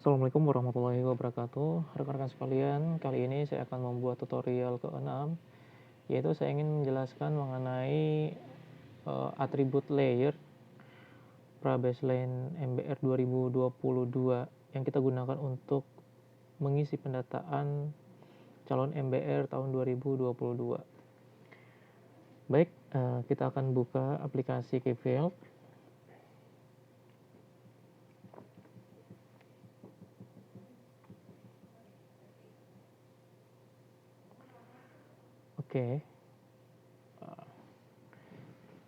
Assalamualaikum warahmatullahi wabarakatuh. Rekan-rekan sekalian, kali ini saya akan membuat tutorial ke-6, yaitu saya ingin menjelaskan mengenai atribut layer pra-baseline MBR 2022 yang kita gunakan untuk mengisi pendataan calon MBR tahun 2022. Baik, kita akan buka aplikasi Keyfield. Oke.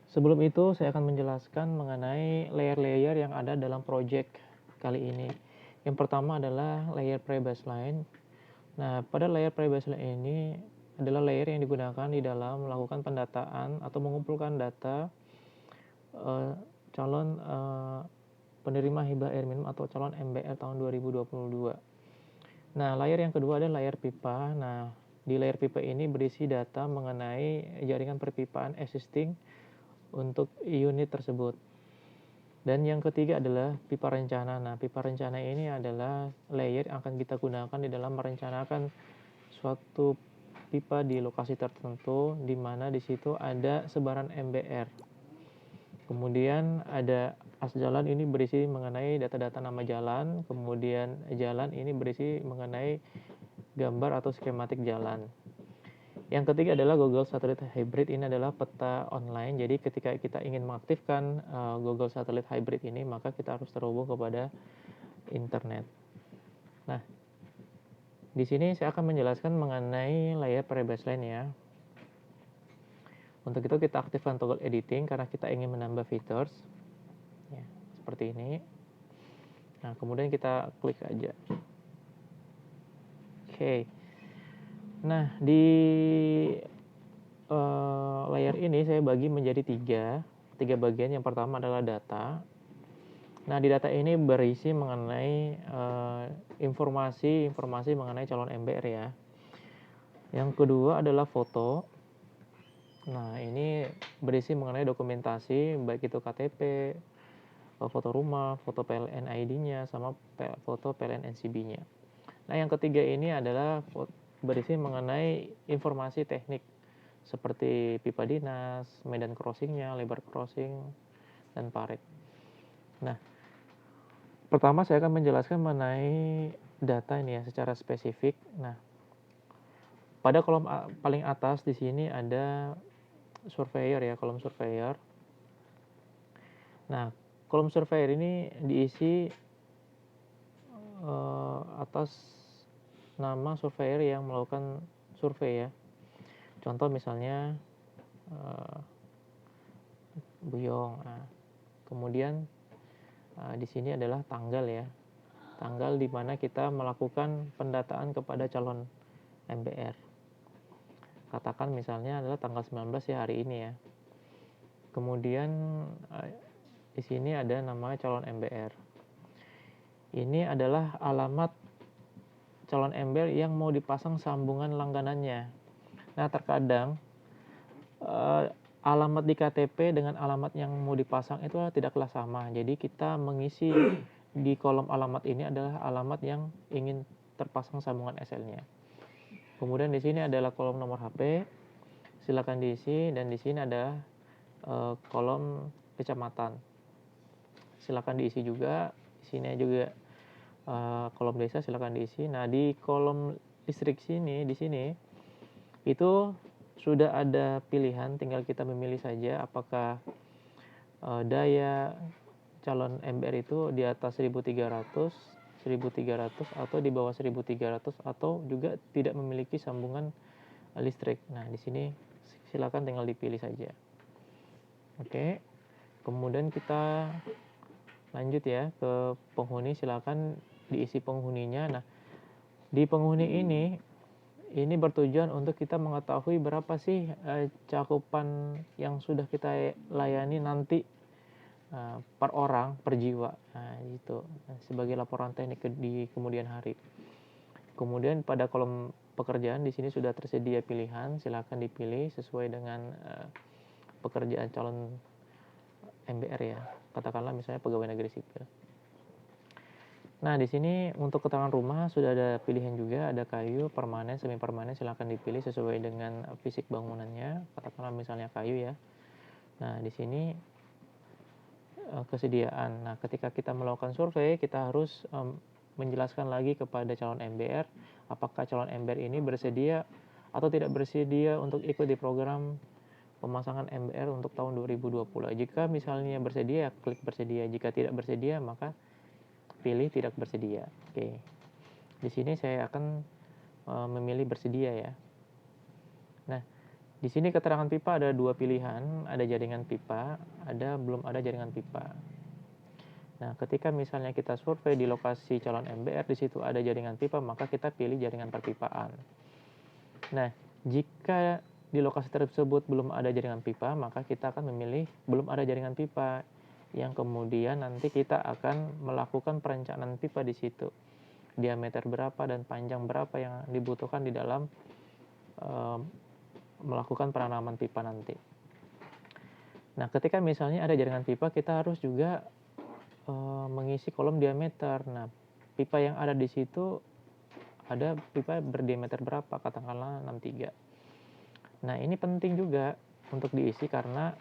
Sebelum itu, saya akan menjelaskan mengenai layer-layer yang ada dalam project kali ini. Yang pertama adalah layer pre-baseline. Nah, pada layer pre-baseline ini adalah layer yang digunakan di dalam melakukan pendataan atau mengumpulkan data calon penerima hibah air minum atau calon MBR tahun 2022. Nah, layer yang kedua adalah layer pipa. Nah, di layer pipa ini berisi data mengenai jaringan perpipaan existing untuk unit tersebut. Dan yang ketiga adalah pipa rencana. Nah, pipa rencana ini adalah layer yang akan kita gunakan di dalam merencanakan suatu pipa di lokasi tertentu, di mana di situ ada sebaran MBR. Kemudian ada as jalan, ini berisi mengenai data-data nama jalan. Kemudian jalan ini berisi mengenai gambar atau skematik jalan. Yang ketiga adalah Google Satellite Hybrid. Ini adalah peta online. Jadi ketika kita ingin mengaktifkan Google Satellite Hybrid ini, maka kita harus terhubung kepada internet. Nah, di sini saya akan menjelaskan mengenai layer pre-baseline ya. Untuk itu kita aktifkan toggle editing karena kita ingin menambah features. Ya, seperti ini. Nah, kemudian kita klik aja. Oke. Nah, di layer ini saya bagi menjadi tiga bagian. Yang pertama adalah data. Nah, di data ini berisi mengenai informasi mengenai calon MBR ya. Yang kedua adalah foto. Nah, ini berisi mengenai dokumentasi, baik itu KTP, foto rumah, foto PLN ID-nya, sama foto PLN NCB-nya. Nah, yang ketiga ini adalah berisi mengenai informasi teknik seperti pipa dinas, medan crossing-nya, lebar crossing, dan parit. Nah, pertama saya akan menjelaskan mengenai data ini ya secara spesifik. Nah, pada kolom paling atas di sini ada surveyor ya, kolom surveyor. Nah, kolom surveyor ini diisi atas nama surveyor yang melakukan survei ya. Contoh misalnya Buyong. Nah, kemudian di sini adalah tanggal ya. Tanggal di mana kita melakukan pendataan kepada calon MBR. Katakan misalnya adalah tanggal 19 ya, hari ini ya. Kemudian di sini ada nama calon MBR. Ini adalah alamat calon MBR yang mau dipasang sambungan langganannya. Nah, terkadang alamat di KTP dengan alamat yang mau dipasang itu tidaklah sama. Jadi kita mengisi di kolom alamat ini adalah alamat yang ingin terpasang sambungan SL-nya. Kemudian di sini adalah kolom nomor HP, silakan diisi, dan di sini ada kolom kecamatan, silakan diisi juga. Di sini juga kolom desa, silakan diisi. Nah, di kolom listrik sini, di sini itu sudah ada pilihan, tinggal kita memilih saja apakah daya calon MBR itu di atas 1300 atau di bawah 1300 atau juga tidak memiliki sambungan listrik. Nah, di sini silakan tinggal dipilih saja. Oke. Kemudian kita lanjut ya ke penghuni, silakan diisi penghuninya. Nah, di penghuni ini bertujuan untuk kita mengetahui berapa sih cakupan yang sudah kita layani nanti per orang, per jiwa. Nah, itu sebagai laporan teknik di kemudian hari. Kemudian pada kolom pekerjaan di sini sudah tersedia pilihan, silakan dipilih sesuai dengan pekerjaan calon MBR ya. Katakanlah misalnya pegawai negeri sipil. Nah, di sini untuk keterangan rumah sudah ada pilihan juga, ada kayu, permanen, semi permanen, silakan dipilih sesuai dengan fisik bangunannya. Katakanlah misalnya kayu ya. Nah, di sini kesediaan. Nah, ketika kita melakukan survei, kita harus menjelaskan lagi kepada calon MBR apakah calon MBR ini bersedia atau tidak bersedia untuk ikut di program pemasangan MBR untuk tahun 2020. Jika misalnya bersedia, klik bersedia. Jika tidak bersedia, maka pilih tidak bersedia. Oke. Di sini saya akan memilih bersedia ya. Nah, di sini keterangan pipa ada dua pilihan, ada jaringan pipa, belum ada jaringan pipa. Nah, ketika misalnya kita survei di lokasi calon MBR, di situ ada jaringan pipa, maka kita pilih jaringan perpipaan. Nah, jika di lokasi tersebut belum ada jaringan pipa, maka kita akan memilih belum ada jaringan pipa, yang kemudian nanti kita akan melakukan perencanaan pipa di situ. Diameter berapa dan panjang berapa yang dibutuhkan di dalam melakukan penanaman pipa nanti. Nah, ketika misalnya ada jaringan pipa, kita harus juga mengisi kolom diameter. Nah, pipa yang ada di situ ada pipa berdiameter berapa, katakanlah 63. Nah, ini penting juga untuk diisi karena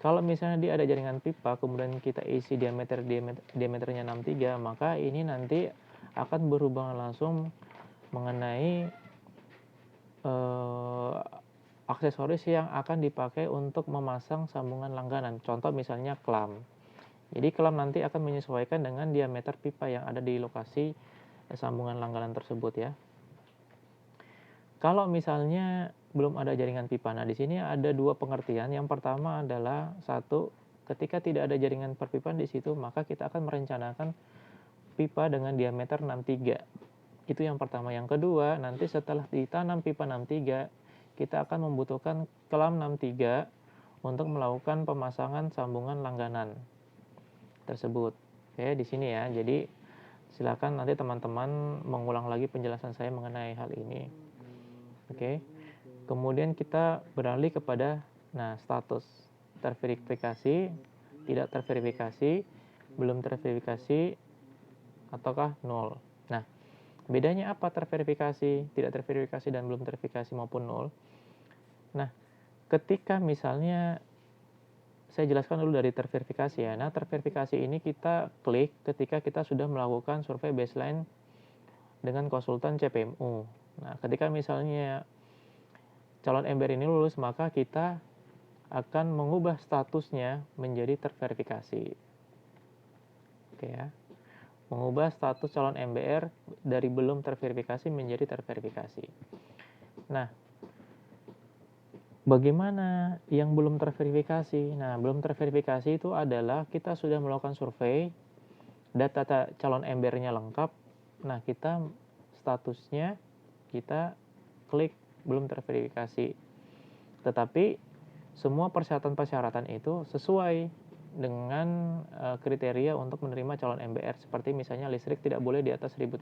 kalau misalnya dia ada jaringan pipa, kemudian kita isi diameternya 63, maka ini nanti akan berhubungan langsung mengenai aksesoris yang akan dipakai untuk memasang sambungan langganan. Contoh misalnya klam. Jadi klam nanti akan menyesuaikan dengan diameter pipa yang ada di lokasi sambungan langganan tersebut ya. Kalau misalnya belum ada jaringan pipa, nah di sini ada dua pengertian. Yang pertama adalah satu, ketika tidak ada jaringan perpipaan di situ, maka kita akan merencanakan pipa dengan diameter 63. Itu yang pertama. Yang kedua, nanti setelah ditanam pipa 63, kita akan membutuhkan kelam 63 untuk melakukan pemasangan sambungan langganan tersebut. Oke, di sini ya. Jadi silakan nanti teman-teman mengulang lagi penjelasan saya mengenai hal ini. Oke. Kemudian kita beralih kepada status terverifikasi, tidak terverifikasi, belum terverifikasi, ataukah nol. Nah, bedanya apa terverifikasi, tidak terverifikasi, dan belum terverifikasi maupun nol? Nah, ketika misalnya saya jelaskan dulu dari terverifikasi ya. Nah, terverifikasi ini kita klik ketika kita sudah melakukan survei baseline dengan konsultan CPMU. Nah, ketika misalnya calon MBR ini lulus, maka kita akan mengubah statusnya menjadi terverifikasi. Oke ya. Mengubah status calon MBR dari belum terverifikasi menjadi terverifikasi. Nah, bagaimana yang belum terverifikasi? Nah, belum terverifikasi itu adalah kita sudah melakukan survei, data calon MBR-nya lengkap. Nah, kita statusnya kita klik belum terverifikasi. Tetapi semua persyaratan-persyaratan itu sesuai dengan kriteria untuk menerima calon MBR, seperti misalnya listrik tidak boleh di atas 1.300.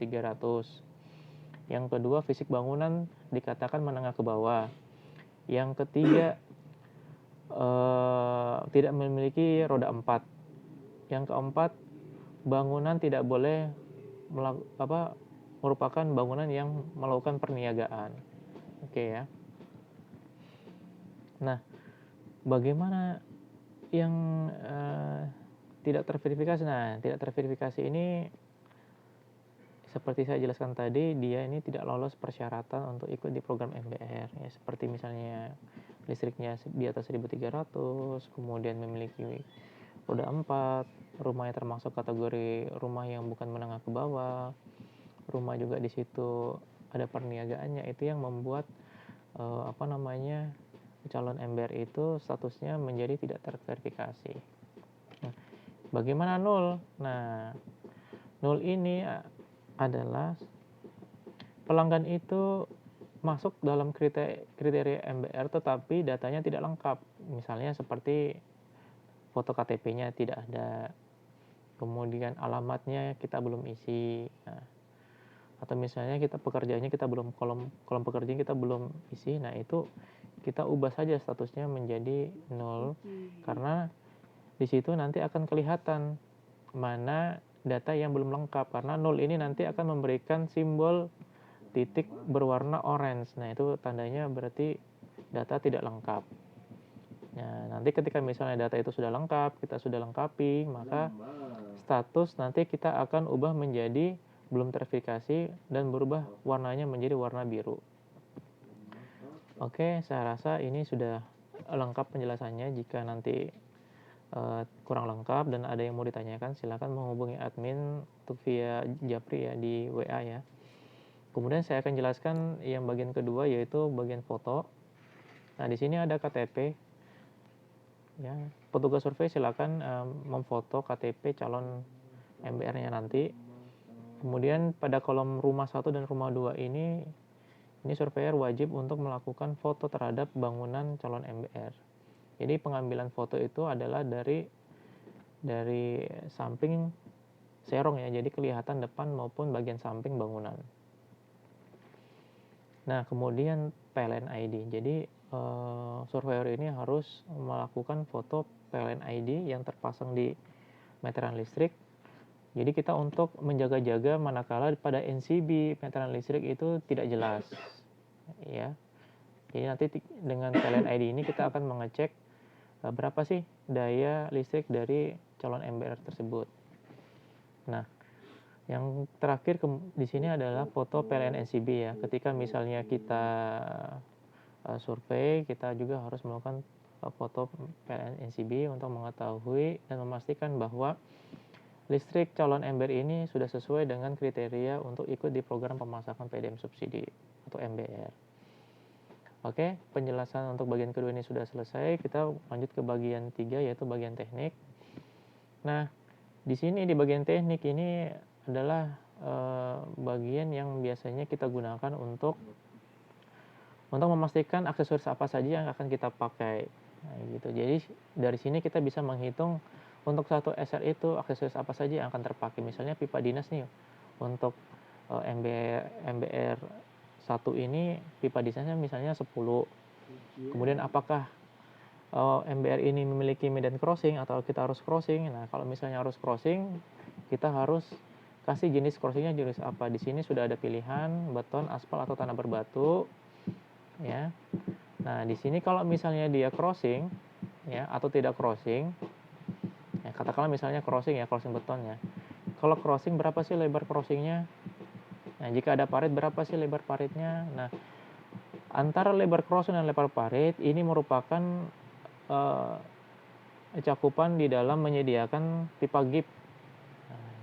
Yang kedua, fisik bangunan dikatakan menengah ke bawah. Yang ketiga, tidak memiliki roda 4. Yang keempat, bangunan tidak boleh merupakan bangunan yang melakukan perniagaan. Oke ya. Nah, bagaimana yang tidak terverifikasi? Nah, tidak terverifikasi ini seperti saya jelaskan tadi, dia ini tidak lolos persyaratan untuk ikut di program MBR ya, seperti misalnya listriknya di atas 1.300, kemudian memiliki roda 4, rumahnya termasuk kategori rumah yang bukan menengah ke bawah, rumah juga di situ ada perniagaannya, itu yang membuat calon MBR itu statusnya menjadi tidak terverifikasi. Nah, bagaimana nol? Nah, nol ini adalah pelanggan itu masuk dalam kriteria MBR tetapi datanya tidak lengkap. Misalnya seperti foto KTP-nya tidak ada, kemudian alamatnya kita belum isi. Nah, atau misalnya kita pekerjaannya kita belum kolom pekerjaan kita belum isi. Nah, itu kita ubah saja statusnya menjadi nol, karena di situ nanti akan kelihatan mana data yang belum lengkap, karena 0 ini nanti akan memberikan simbol titik berwarna orange. Nah, itu tandanya berarti data tidak lengkap. Nah, nanti ketika misalnya data itu sudah lengkap, kita sudah lengkapi, maka status nanti kita akan ubah menjadi belum terverifikasi dan berubah warnanya menjadi warna biru. Oke, saya rasa ini sudah lengkap penjelasannya. Jika nanti kurang lengkap dan ada yang mau ditanyakan, silakan menghubungi admin untuk via Japri ya, di WA ya. Kemudian saya akan jelaskan yang bagian kedua, yaitu bagian foto. Nah, di sini ada KTP. Ya, petugas survei silakan memfoto KTP calon MBR-nya nanti. Kemudian pada kolom rumah 1 dan rumah 2 ini surveyor wajib untuk melakukan foto terhadap bangunan calon MBR. Jadi pengambilan foto itu adalah dari samping serong ya, jadi kelihatan depan maupun bagian samping bangunan. Nah, kemudian PLN ID. Jadi surveyor ini harus melakukan foto PLN ID yang terpasang di meteran listrik. Jadi kita untuk menjaga-jaga manakala pada NCB meteran listrik itu tidak jelas, ya. Jadi nanti dengan PLN ID ini kita akan mengecek berapa sih daya listrik dari calon MBR tersebut. Nah, yang terakhir di sini adalah foto PLN NCB ya. Ketika misalnya kita survei, kita juga harus melakukan foto PLN NCB untuk mengetahui dan memastikan bahwa listrik calon MBR ini sudah sesuai dengan kriteria untuk ikut di program pemasangan PDM subsidi atau MBR. Oke, penjelasan untuk bagian kedua ini sudah selesai. Kita lanjut ke bagian 3, yaitu bagian teknik. Nah, di sini di bagian teknik ini adalah bagian yang biasanya kita gunakan untuk memastikan aksesoris apa saja yang akan kita pakai. Nah, gitu. Jadi dari sini kita bisa menghitung untuk satu SR itu aksesoris apa saja yang akan terpakai. Misalnya pipa dinas nih, untuk MBR 1 ini pipa dinasnya misalnya 10. Kemudian apakah MBR ini memiliki medan crossing atau kita harus crossing? Nah, kalau misalnya harus crossing, kita harus kasih jenis crossingnya jenis apa. Di sini sudah ada pilihan beton, aspal atau tanah berbatu, ya. Nah, di sini kalau misalnya dia crossing, ya, atau tidak crossing, ya, katakanlah misalnya crossing ya, crossing beton ya. Kalau crossing, berapa sih lebar crossingnya? Nah, jika ada parit, berapa sih lebar paritnya? Nah, antara lebar crossing dan lebar parit ini merupakan cakupan di dalam menyediakan pipa GIP. Nah,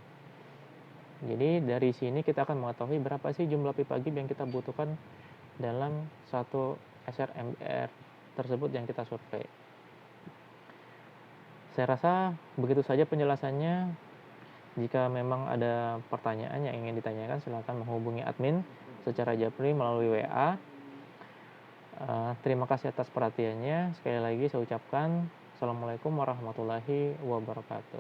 jadi dari sini kita akan mengetahui berapa sih jumlah pipa GIP yang kita butuhkan dalam satu SR-MBR tersebut yang kita survei. Saya rasa begitu saja penjelasannya. Jika memang ada pertanyaan yang ingin ditanyakan, silakan menghubungi admin secara japri melalui WA. Terima kasih atas perhatiannya. Sekali lagi saya ucapkan Assalamualaikum warahmatullahi wabarakatuh.